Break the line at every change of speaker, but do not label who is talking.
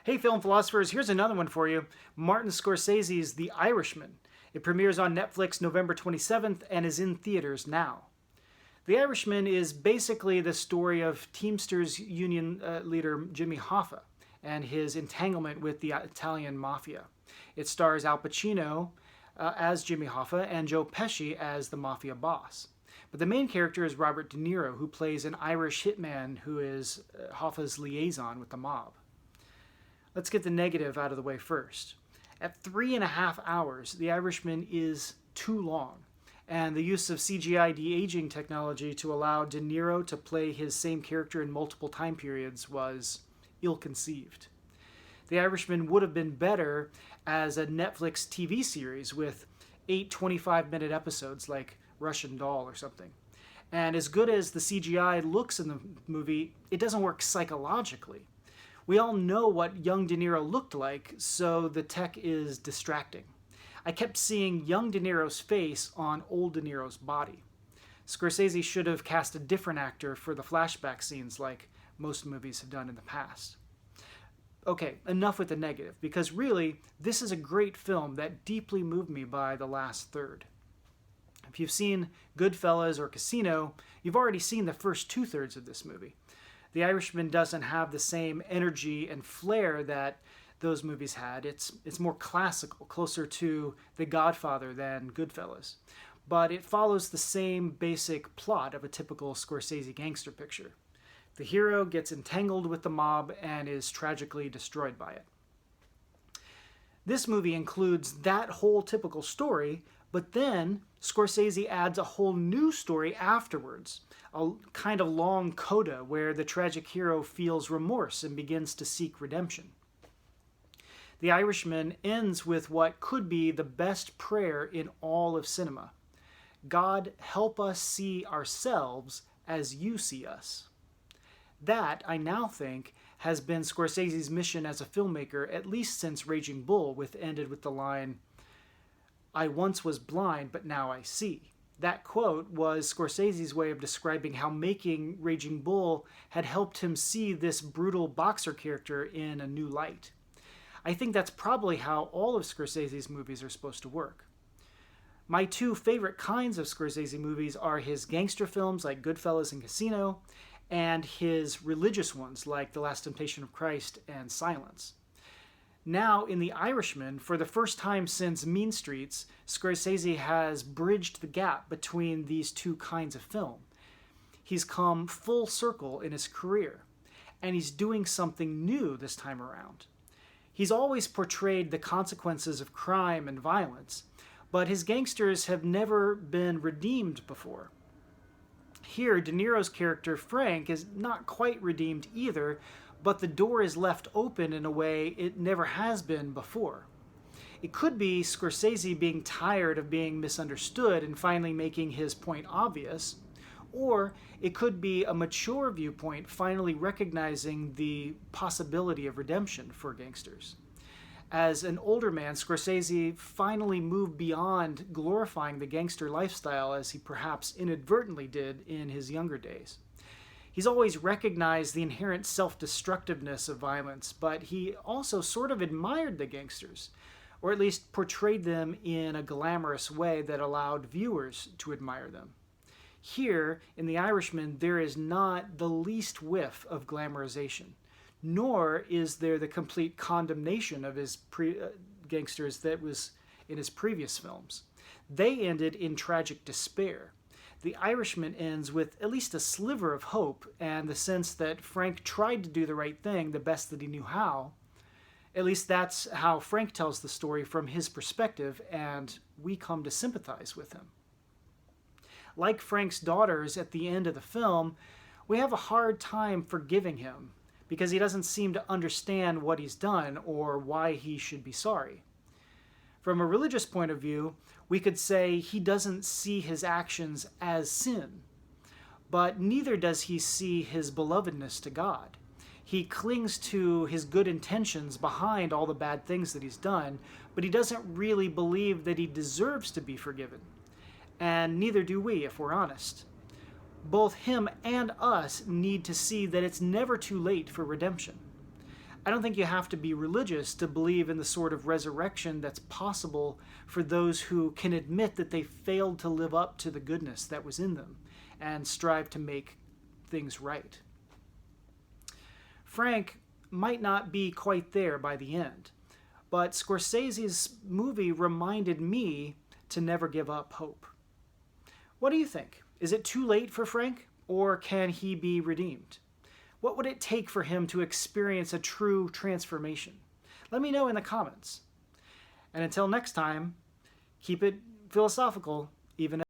Hey, film philosophers, here's another one for you. Martin Scorsese's The Irishman. It premieres on Netflix November 27th and is in theaters now. The Irishman is basically the story of Teamsters Union leader Jimmy Hoffa and his entanglement with the Italian mafia. It stars Al Pacino as Jimmy Hoffa and Joe Pesci as the mafia boss. But the main character is Robert De Niro, who plays an Irish hitman who is Hoffa's liaison with the mob. Let's get the negative out of the way first. At 3.5 hours, The Irishman is too long, and the use of CGI de-aging technology to allow De Niro to play his same character in multiple time periods was ill-conceived. The Irishman would have been better as a Netflix TV series with 8 25-minute episodes like Russian Doll or something. And as good as the CGI looks in the movie, it doesn't work psychologically. We all know what young De Niro looked like, so the tech is distracting. I kept seeing young De Niro's face on old De Niro's body. Scorsese should have cast a different actor for the flashback scenes like most movies have done in the past. Okay, enough with the negative, because really, this is a great film that deeply moved me by the last third. If you've seen Goodfellas or Casino, you've already seen the first 2/3 of this movie. The Irishman doesn't have the same energy and flair that those movies had. It's more classical, closer to The Godfather than Goodfellas. But it follows the same basic plot of a typical Scorsese gangster picture. The hero gets entangled with the mob and is tragically destroyed by it. This movie includes that whole typical story, but then Scorsese adds a whole new story afterwards, a kind of long coda where the tragic hero feels remorse and begins to seek redemption. The Irishman ends with what could be the best prayer in all of cinema. God, help us see ourselves as you see us. That, I now think, has been Scorsese's mission as a filmmaker at least since Raging Bull, which ended with the line, "I once was blind, but now I see." That quote was Scorsese's way of describing how making Raging Bull had helped him see this brutal boxer character in a new light. I think that's probably how all of Scorsese's movies are supposed to work. My two favorite kinds of Scorsese movies are his gangster films like Goodfellas and Casino, and his religious ones like The Last Temptation of Christ and Silence. Now, in The Irishman, for the first time since Mean Streets, Scorsese has bridged the gap between these two kinds of film. He's come full circle in his career, and he's doing something new this time around. He's always portrayed the consequences of crime and violence, but his gangsters have never been redeemed before. Here, De Niro's character, Frank, is not quite redeemed either, but the door is left open in a way it never has been before. It could be Scorsese being tired of being misunderstood and finally making his point obvious, or it could be a mature viewpoint finally recognizing the possibility of redemption for gangsters. As an older man, Scorsese finally moved beyond glorifying the gangster lifestyle as he perhaps inadvertently did in his younger days. He's always recognized the inherent self-destructiveness of violence, but he also sort of admired the gangsters, or at least portrayed them in a glamorous way that allowed viewers to admire them. Here, in The Irishman, there is not the least whiff of glamorization, nor is there the complete condemnation of his gangsters that was in his previous films. They ended in tragic despair. The Irishman ends with at least a sliver of hope and the sense that Frank tried to do the right thing the best that he knew how. At least that's how Frank tells the story from his perspective, and we come to sympathize with him. Like Frank's daughters at the end of the film, we have a hard time forgiving him because he doesn't seem to understand what he's done or why he should be sorry. From a religious point of view, we could say he doesn't see his actions as sin, but neither does he see his belovedness to God. He clings to his good intentions behind all the bad things that he's done, but he doesn't really believe that he deserves to be forgiven. And neither do we, if we're honest. Both him and us need to see that it's never too late for redemption. I don't think you have to be religious to believe in the sort of resurrection that's possible for those who can admit that they failed to live up to the goodness that was in them and strive to make things right. Frank might not be quite there by the end, but Scorsese's movie reminded me to never give up hope. What do you think? Is it too late for Frank, or can he be redeemed? What would it take for him to experience a true transformation? Let me know in the comments. And until next time, keep it philosophical, even